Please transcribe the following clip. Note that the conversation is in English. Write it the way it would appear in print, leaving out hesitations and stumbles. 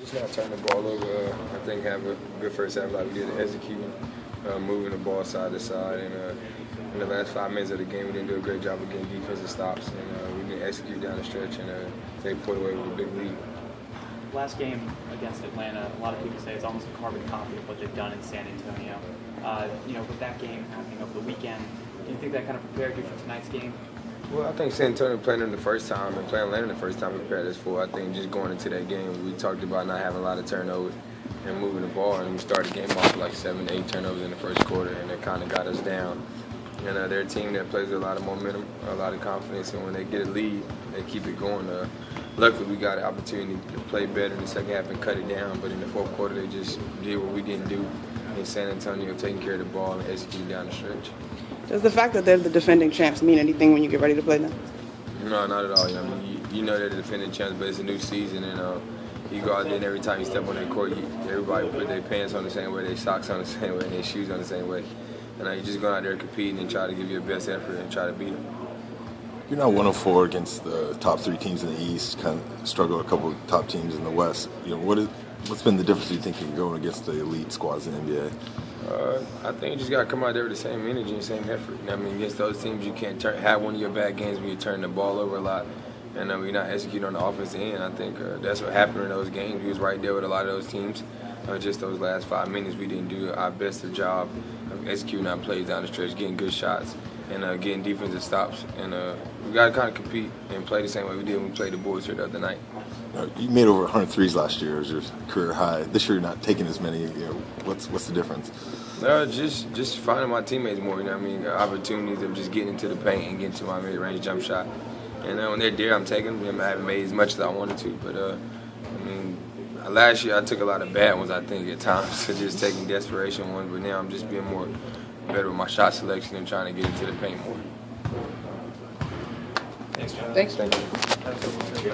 Just not turn the ball over. I think have a good first half like we did executing, moving the ball side to side. And in the last 5 minutes of the game, we didn't do a great job of getting defensive stops. And we didn't execute down the stretch, and they pulled away with a big lead. Last game against Atlanta, a lot of people say it's almost a carbon copy of what they've done in San Antonio. With that game happening over the weekend, do you think that kind of prepared you for tonight's game? Well, I think San Antonio playing them the first time and playing Atlanta the first time we prepared us for. I think just going into that game, we talked about not having a lot of turnovers and moving the ball, and we started the game off with like 7 to 8 turnovers in the first quarter, and it kind of got us down. And they're a team that plays with a lot of momentum, a lot of confidence, and when they get a lead, they keep it going. Luckily, we got an opportunity to play better in the second half and cut it down, but in the fourth quarter, they just did what we didn't do in San Antonio, taking care of the ball and executing down the stretch. Does the fact that they're the defending champs mean anything when you get ready to play them? No, not at all. You know they're the defending champs, but it's a new season, and you go out there and every time you step on that court, everybody put their pants on the same way, their socks on the same way, and their shoes on the same way. And you just go out there competing and try to give your best effort and try to beat them. You're now 104 against the top 3 teams in the East, kind of struggle a couple of top teams in the West. What's been the difference, you think, in going against the elite squads in the NBA? I think you just got to come out there with the same energy and same effort. Against those teams, you can't have one of your bad games when you turn the ball over a lot and you're not executing on the offensive end. I think that's what happened in those games. We was right there with a lot of those teams. Just those last 5 minutes, we didn't do our best job of executing our plays down the stretch, getting good shots, and getting defensive stops. And we got to kind of compete and play the same way we did when we played the Bulls here the other night. You made over 100 threes last year as your career high. This year you're not taking as many. What's the difference? Just finding my teammates more. Opportunities of just getting into the paint and getting to my mid-range jump shot. And when they're there, I'm taking them. I haven't made as much as I wanted to, but last year I took a lot of bad ones. I think at times, so just taking desperation ones. But now I'm just being better with my shot selection and trying to get into the paint more. Thanks, John. Thanks. Thank you.